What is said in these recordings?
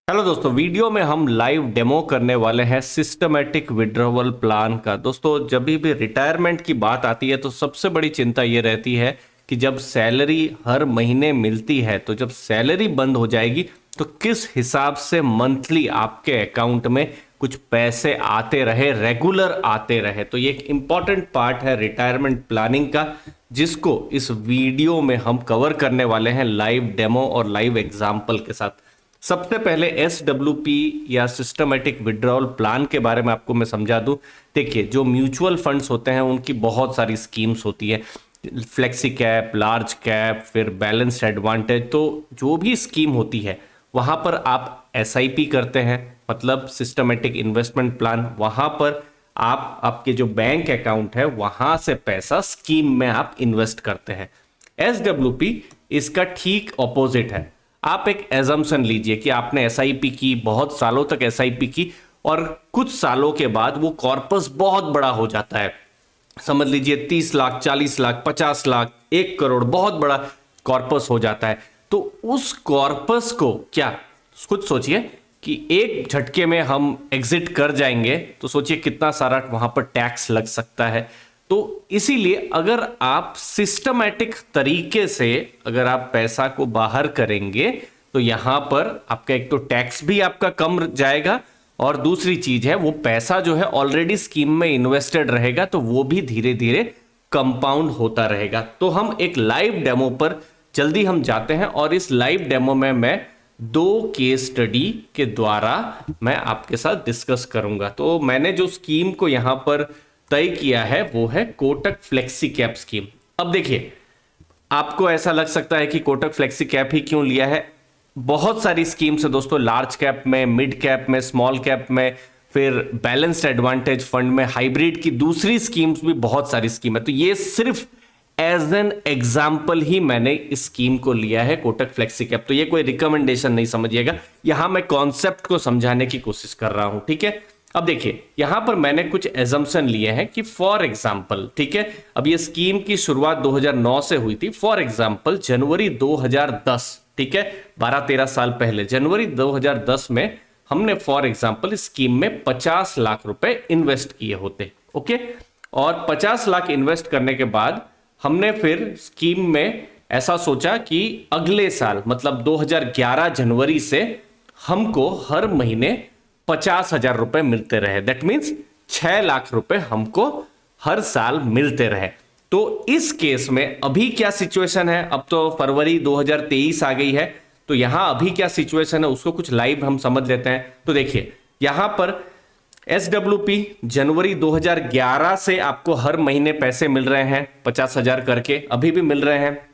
Hello दोस्तों, video में हम लाइव डेमो करने वाले हैं सिस्टमैटिक विड्रॉवल प्लान का। दोस्तों, जब भी रिटायरमेंट की बात आती है तो सबसे बड़ी चिंता ये रहती है कि जब सैलरी हर महीने मिलती है तो जब सैलरी बंद हो जाएगी तो किस हिसाब से मंथली आपके अकाउंट में कुछ पैसे आते रहे, रेगुलर आते रहे। तो ये एक इंपॉर्टेंट पार्ट है रिटायरमेंट प्लानिंग का, जिसको इस वीडियो में हम कवर करने वाले हैं लाइव डेमो और लाइव एग्जाम्पल के साथ। सबसे पहले SWP या सिस्टमैटिक विड्रॉल प्लान के बारे में आपको मैं समझा दूं। देखिए, जो म्यूचुअल फंड्स होते हैं उनकी बहुत सारी स्कीम्स होती है, फ्लेक्सी कैप, लार्ज कैप, फिर बैलेंस्ड एडवांटेज। तो जो भी स्कीम होती है वहां पर आप SIP करते हैं, मतलब सिस्टमैटिक इन्वेस्टमेंट प्लान। वहां पर आप आपके जो बैंक अकाउंट है वहां से पैसा स्कीम में आप इन्वेस्ट करते हैं। SWP इसका ठीक ऑपोजिट है। आप एक एजम्पशन लीजिए कि आपने SIP की, बहुत सालों तक SIP की, और कुछ सालों के बाद वो कॉर्पस बहुत बड़ा हो जाता है। समझ लीजिए 30 लाख, 40 लाख, 50 लाख, 1 करोड़, बहुत बड़ा कॉर्पस हो जाता है। तो उस कॉर्पस को क्या, खुद सोचिए कि एक झटके में हम एग्जिट कर जाएंगे तो सोचिए कितना सारा वहां पर टैक्स लग सकता है। तो इसीलिए अगर आप सिस्टमैटिक तरीके से अगर आप पैसा को बाहर करेंगे तो यहां पर आपका एक तो टैक्स भी आपका कम जाएगा, और दूसरी चीज है वो पैसा जो है ऑलरेडी स्कीम में इन्वेस्टेड रहेगा तो वो भी धीरे धीरे कंपाउंड होता रहेगा। तो हम एक लाइव डेमो पर जल्दी हम जाते हैं, और इस लाइव डेमो में मैं 2 केस स्टडी के द्वारा मैं आपके साथ डिस्कस करूंगा। तो मैंने जो स्कीम को यहां पर तय किया है वो है कोटक फ्लेक्सी कैप स्कीम। अब देखिए, आपको ऐसा लग सकता है कि कोटक फ्लेक्सी कैप ही क्यों लिया है। बहुत सारी स्कीम्स है दोस्तों, लार्ज कैप में, मिड कैप में, स्मॉल कैप में, फिर बैलेंस्ड एडवांटेज फंड में, हाइब्रिड की दूसरी स्कीम्स भी बहुत सारी स्कीम है। तो ये सिर्फ एज एन एग्जाम्पल ही मैंने इस स्कीम को लिया है, कोटक फ्लेक्सी कैप। तो ये कोई रिकमेंडेशन नहीं समझिएगा, यहां मैं कॉन्सेप्ट को समझाने की कोशिश कर रहा हूं, ठीक है। अब देखिए, यहां पर मैंने कुछ एजम्पशन लिए हैं कि फॉर एग्जांपल, ठीक है, अब ये स्कीम की शुरुआत 2009 से हुई थी। फॉर एग्जांपल जनवरी 2010, ठीक है, 12-13 साल पहले जनवरी 2010 में हमने फॉर एग्जांपल इस स्कीम में 50 लाख रुपए इन्वेस्ट किए होते, ओके। और 50 लाख इन्वेस्ट करने के बाद हमने फिर स्कीम में ऐसा सोचा कि अगले साल मतलब 2011 जनवरी से हमको हर महीने 50,000 रुपए मिलते रहे। दैट मीन्स 6 लाख रुपए हमको हर साल मिलते रहे। तो इस केस में अभी क्या सिचुएशन है, अब तो फरवरी 2023 आ गई है, तो यहां अभी क्या सिचुएशन है उसको कुछ लाइव हम समझ लेते हैं। तो देखिए, यहां पर SWP जनवरी 2011 से आपको हर महीने पैसे मिल रहे हैं 50,000 करके, अभी भी मिल रहे हैं।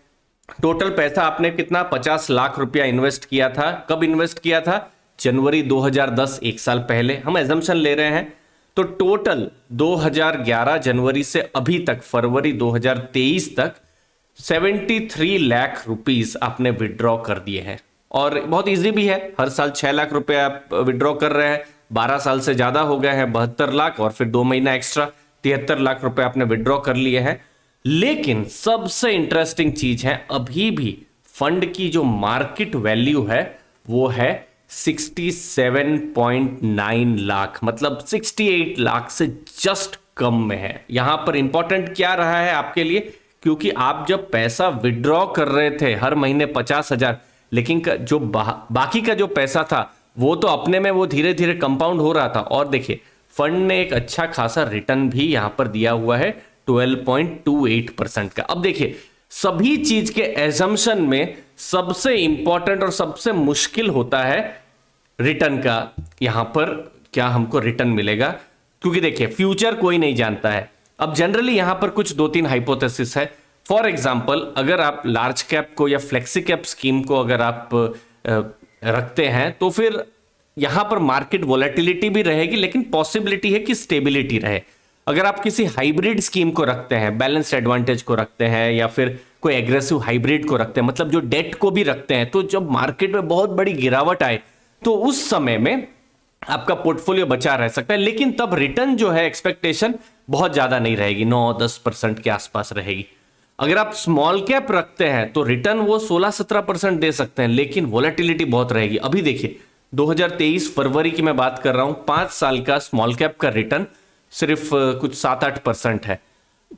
टोटल पैसा आपने कितना, 50 लाख रुपया इन्वेस्ट किया था। कब इन्वेस्ट किया था? जनवरी 2010, 1 साल पहले। हम एजम्पशन ले रहे हैं। तो टोटल 2011 जनवरी से अभी तक फरवरी 2023 तक 73 लाख रुपीस आपने विड्रॉ कर दिए हैं। और बहुत इजी भी है, हर साल 6 लाख रुपए आप विड्रॉ कर रहे हैं। 12 साल से ज्यादा हो गए हैं, 72 लाख, और फिर 2 महीना एक्स्ट्रा 73 लाख रुपए आपने विड्रॉ कर लिए हैं। लेकिन सबसे इंटरेस्टिंग चीज है, अभी भी फंड की जो मार्केट वैल्यू है वो है 67.9 लाख, मतलब 68 लाख से जस्ट कम में है। यहां पर इंपॉर्टेंट क्या रहा है आपके लिए, क्योंकि आप जब पैसा विड्रॉ कर रहे थे हर महीने 50,000, लेकिन जो बाकी का जो पैसा था वो तो अपने में वो धीरे धीरे कंपाउंड हो रहा था। और देखिए, फंड ने एक अच्छा खासा रिटर्न भी यहां पर दिया हुआ है 12.28% का। अब देखिए, सभी चीज के एजम्पशन में सबसे इंपॉर्टेंट और सबसे मुश्किल होता है रिटर्न का। यहां पर क्या हमको रिटर्न मिलेगा, क्योंकि देखिए फ्यूचर कोई नहीं जानता है। अब जनरली यहां पर कुछ 2-3 हाइपोथेसिस है। फॉर एग्जांपल, अगर आप लार्ज कैप को या फ्लेक्सी कैप स्कीम को अगर आप रखते हैं तो फिर यहां पर मार्केट वोलेटिलिटी भी रहेगी, लेकिन पॉसिबिलिटी है कि स्टेबिलिटी रहे। अगर आप किसी हाइब्रिड स्कीम को रखते हैं, बैलेंस्ड एडवांटेज को रखते हैं, या फिर कोई एग्रेसिव हाइब्रिड को रखते हैं, मतलब जो डेट को भी रखते हैं, तो जब मार्केट में बहुत बड़ी गिरावट आए तो उस समय में आपका पोर्टफोलियो बचा रह सकता है, लेकिन तब रिटर्न जो है एक्सपेक्टेशन बहुत ज्यादा नहीं रहेगी, 9-10% के आसपास रहेगी। अगर आप स्मॉल कैप रखते हैं तो रिटर्न वो 16-17% दे सकते हैं, लेकिन वोलेटिलिटी बहुत रहेगी। अभी देखिए 2023 फरवरी की मैं बात कर रहा हूं, 5 साल का स्मॉल कैप का रिटर्न सिर्फ कुछ 7-8% है।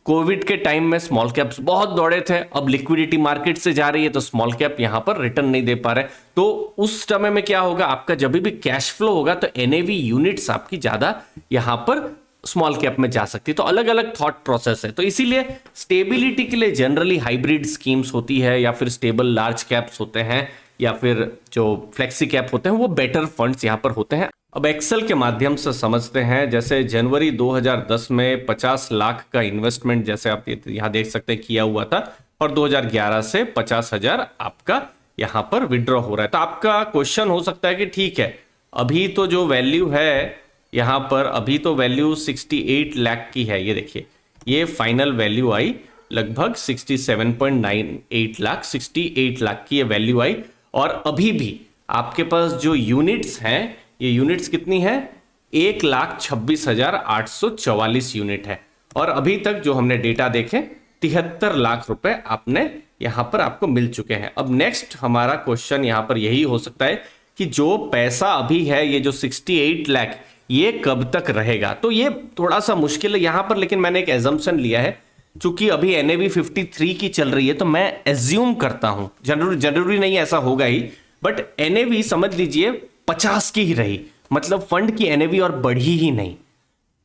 कोविड के टाइम में स्मॉल कैप्स बहुत दौड़े थे, अब लिक्विडिटी मार्केट से जा रही है तो स्मॉल कैप यहां पर रिटर्न नहीं दे पा रहे। तो उस समय में क्या होगा, आपका जब भी कैश फ्लो होगा तो एनएवी यूनिट्स आपकी ज्यादा यहां पर स्मॉल कैप में जा सकती है। तो अलग अलग थॉट प्रोसेस है। तो इसीलिए स्टेबिलिटी के लिए जनरली हाइब्रिड स्कीम्स होती है, या फिर स्टेबल लार्ज कैप्स होते हैं, या फिर जो फ्लेक्सी कैप होते हैं, वो बेटर फंड्स यहां पर होते हैं। अब एक्सेल के माध्यम से समझते हैं। जैसे जनवरी 2010 में 50 लाख का इन्वेस्टमेंट, जैसे आप यहां देख सकते हैं, किया हुआ था, और 2011 से 50,000 आपका यहां पर विड्रॉ हो रहा है। तो आपका क्वेश्चन हो सकता है कि ठीक है, अभी तो जो वैल्यू है यहां पर, अभी तो वैल्यू 68 लाख की है। ये देखिए, ये फाइनल वैल्यू आई लगभग 67.98 लाख, 68 लाख की ये वैल्यू आई। और अभी भी आपके पास जो यूनिट्स हैं, ये यूनिट्स कितनी है, 1,26,844 यूनिट है। और अभी तक जो हमने डेटा देखे, 73 लाख रुपए आपने यहां पर आपको मिल चुके हैं। अब नेक्स्ट हमारा क्वेश्चन यहां पर यही हो सकता है कि जो पैसा अभी है, ये जो 68 लाख, ये कब तक रहेगा। तो ये थोड़ा सा मुश्किल है यहां पर, लेकिन मैंने एक एजम्पशन लिया है। चूंकि अभी एनएवी 53 की चल रही है, तो मैं एज्यूम करता हूं, जरूरी नहीं ऐसा होगा ही, बट एनएवी समझ लीजिए 50 की ही रही, मतलब फंड की एनएवी और बढ़ी ही नहीं।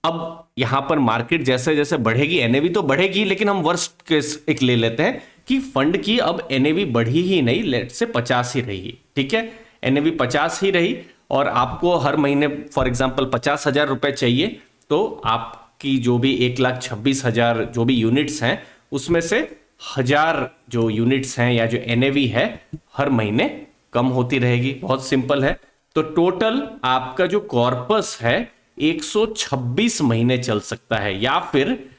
अब यहां पर मार्केट जैसे जैसे बढ़ेगी, एनएवी तो बढ़ेगी, लेकिन हम वर्स्ट केस एक ले लेते हैं कि फंड की अब एनएवी बढ़ी ही नहीं, लेट से 50 ही रही। ठीक है, एनएवी 50 ही रही, और आपको हर महीने फॉर एग्जांपल 50,000 रुपए चाहिए, तो आपकी जो भी 1,26,000 जो भी यूनिट्स हैं, उसमें से 1,000 जो यूनिट्स हैं या जो एनएवी है, हर महीने कम होती रहेगी। बहुत सिंपल है। तो टोटल आपका जो कॉर्पस है 126 महीने चल सकता है, या फिर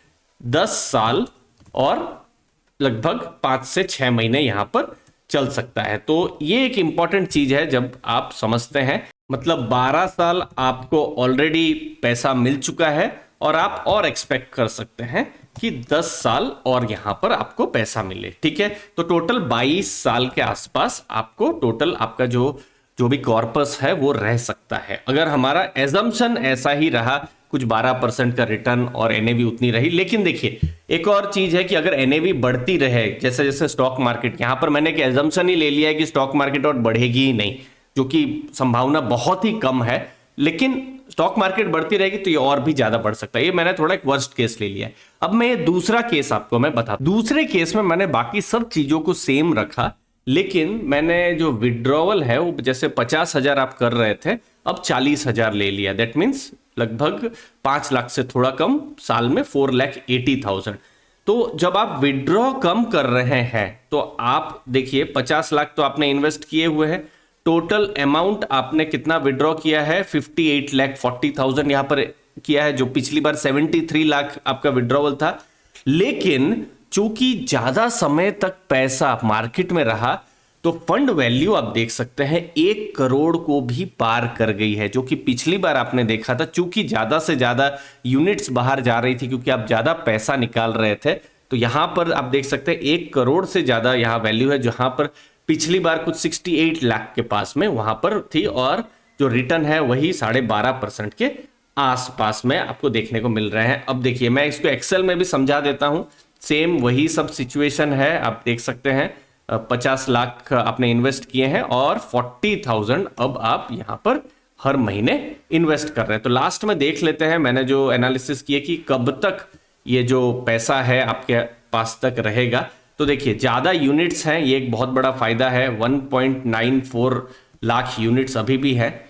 10 साल और लगभग 5 से 6 महीने यहां पर चल सकता है। तो ये एक इंपॉर्टेंट चीज है जब आप समझते हैं, मतलब 12 साल आपको ऑलरेडी पैसा मिल चुका है, और आप और एक्सपेक्ट कर सकते हैं कि 10 साल और यहां पर आपको पैसा मिले। ठीक है, तो टोटल 22 साल के आसपास आपको टोटल आपका जो भी कॉर्पस है वो रह सकता है, अगर हमारा एजम्पशन ऐसा ही रहा, कुछ 12% का रिटर्न और एनएवी उतनी रही। लेकिन देखिए, एक और चीज है कि अगर एनएवी बढ़ती रहे, जैसे जैसे स्टॉक मार्केट, यहां पर मैंने एक एजम्पशन ही ले लिया है कि स्टॉक मार्केट और बढ़ेगी ही नहीं, जो कि संभावना बहुत ही कम है, लेकिन स्टॉक मार्केट बढ़ती रहेगी तो ये और भी ज्यादा बढ़ सकता है। ये मैंने थोड़ा एक वर्स्ट केस ले लिया है। अब मैं दूसरा केस आपको मैं बता, दूसरे केस में मैंने बाकी सब चीजों को सेम रखा, लेकिन मैंने जो विड्रॉवल है वो जैसे 50,000 आप कर रहे थे, अब 40,000 ले लिया। दैट मीन्स लगभग 5 लाख से थोड़ा कम, साल में 4,80,000। तो जब आप विड्रॉ कम कर रहे हैं, तो आप देखिए 50 लाख तो आपने इन्वेस्ट किए हुए हैं, टोटल अमाउंट आपने कितना विड्रॉ किया है, 58,40,000 यहां पर किया है, जो पिछली बार 73 लाख आपका विड्रॉवल था। लेकिन चूंकि ज्यादा समय तक पैसा मार्केट में रहा, तो फंड वैल्यू आप देख सकते हैं 1 करोड़ को भी पार कर गई है, जो कि पिछली बार आपने देखा था। चूंकि ज्यादा से ज्यादा यूनिट्स बाहर जा रही थी, क्योंकि आप ज्यादा पैसा निकाल रहे थे, तो यहां पर आप देख सकते हैं 1 करोड़ से ज्यादा यहां वैल्यू है, जहां पर पिछली बार कुछ 68 लाख के पास में वहां पर थी, और जो रिटर्न है वही 12.5% के आसपास में आपको देखने को मिल रहे हैं। अब देखिए, मैं इसको एक्सेल में भी समझा देता हूं, सेम वही सब सिचुएशन है। आप देख सकते हैं 50 लाख आपने इन्वेस्ट किए हैं, और 40,000 अब आप यहां पर हर महीने इन्वेस्ट कर रहे हैं। तो लास्ट में देख लेते हैं मैंने जो एनालिसिस किए कि कब तक ये जो पैसा है आपके पास तक रहेगा। तो देखिए, ज्यादा यूनिट्स हैं, ये एक बहुत बड़ा फायदा है। 1.94 लाख यूनिट्स अभी भी है।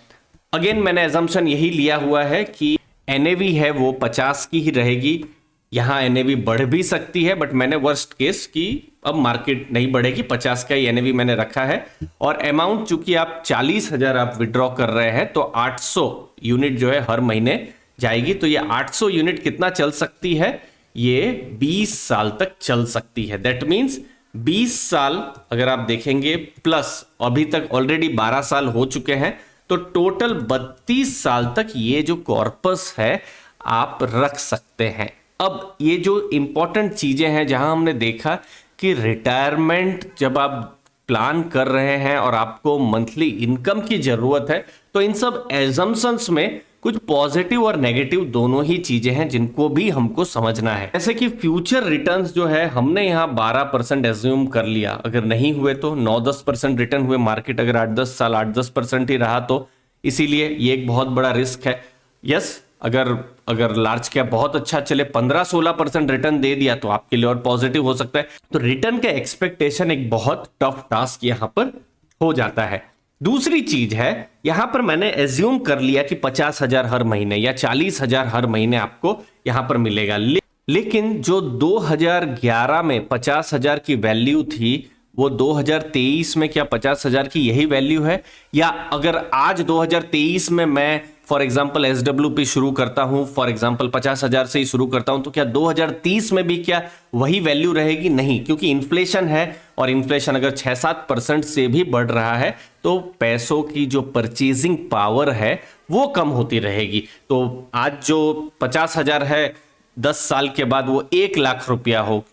अगेन मैंने एजम्पशन यही लिया हुआ है कि एनएवी है वो 50 की ही रहेगी। यहां एनएवी बढ़ भी सकती है, बट मैंने वर्स्ट केस की अब मार्केट नहीं बढ़ेगी, 50 का ही एनएवी मैंने रखा है। और अमाउंट चूंकि आप 40,000 आप विड्रॉ कर रहे हैं, तो 800 यूनिट जो है हर महीने जाएगी। तो ये 800 यूनिट कितना चल सकती है, ये 20 साल तक चल सकती है। दैट मीन्स 20 साल अगर आप देखेंगे, प्लस अभी तक ऑलरेडी 12 साल हो चुके हैं, तो टोटल 32 साल तक ये जो कॉर्पस है आप रख सकते हैं। अब ये जो इंपॉर्टेंट चीजें हैं, जहां हमने देखा कि रिटायरमेंट जब आप प्लान कर रहे हैं और आपको मंथली इनकम की जरूरत है, तो इन सब एजम्पशंस में कुछ पॉजिटिव और नेगेटिव दोनों ही चीजें हैं जिनको भी हमको समझना है। जैसे कि फ्यूचर रिटर्न्स जो है हमने यहाँ 12% एज्यूम कर लिया, अगर नहीं हुए तो 9-10% रिटर्न हुए, मार्केट अगर 8-10 साल 8-10% ही रहा तो इसीलिए ये एक बहुत बड़ा रिस्क है। यस, अगर लार्ज कैप बहुत अच्छा चले 15-16% रिटर्न दे दिया तो आपके लिए और पॉजिटिव हो सकता है। तो रिटर्न का एक्सपेक्टेशन एक बहुत टफ टास्क यहां पर हो जाता है। दूसरी चीज है, यहां पर मैंने एज्यूम कर लिया कि 50,000 हर महीने या 40,000 हर महीने आपको यहां पर मिलेगा, लेकिन जो 2011 में 50,000 की वैल्यू थी वो 2023 में क्या 50,000 की यही वैल्यू है? या अगर आज 2023 में मैं फॉर एग्जाम्पल SWP शुरू करता हूं, फॉर एग्जाम्पल 50,000 से ही शुरू करता हूं, तो क्या 2030 में भी क्या वही वैल्यू रहेगी? नहीं, क्योंकि इन्फ्लेशन है और इन्फ्लेशन अगर 6-7% से भी बढ़ रहा है तो पैसों की जो परचेजिंग पावर है वो कम होती रहेगी। तो आज जो 50,000 है 10 साल के बाद वो 1 लाख रुपया हो,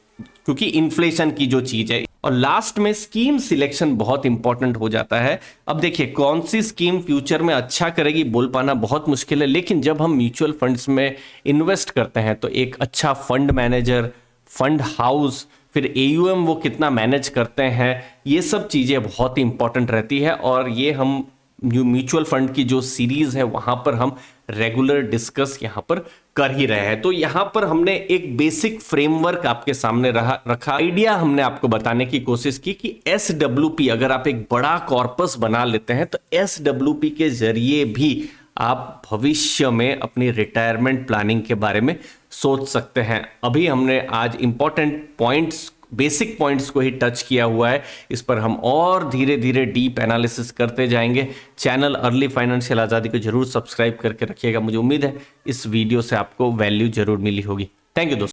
क्योंकि इन्फ्लेशन की जो चीज है। और लास्ट में स्कीम सिलेक्शन बहुत इंपॉर्टेंट हो जाता है। अब देखिए कौन सी स्कीम फ्यूचर में अच्छा करेगी बोल पाना बहुत मुश्किल है, लेकिन जब हम म्यूचुअल फंड्स में इन्वेस्ट करते हैं तो एक अच्छा फंड मैनेजर, फंड हाउस, फिर AUM वो कितना मैनेज करते हैं, ये सब चीजें बहुत ही इंपॉर्टेंट रहती है। और ये हम म्यूचुअल फंड की जो सीरीज है वहां पर हम रेगुलर डिस्कस यहां पर कर ही रहे हैं। तो यहां पर हमने एक बेसिक फ्रेमवर्क आपके सामने रखा, आइडिया हमने आपको बताने की कोशिश की कि SWP अगर आप एक बड़ा कॉर्पस बना लेते हैं तो SWP के जरिए भी आप भविष्य में अपनी रिटायरमेंट प्लानिंग के बारे में सोच सकते हैं। अभी हमने आज इंपॉर्टेंट पॉइंट्स, बेसिक पॉइंट्स को ही टच किया हुआ है, इस पर हम और धीरे धीरे डीप एनालिसिस करते जाएंगे। चैनल अर्ली फाइनेंशियल आज़ादी को जरूर सब्सक्राइब करके रखिएगा। मुझे उम्मीद है इस वीडियो से आपको वैल्यू जरूर मिली होगी। थैंक यू दोस्तों।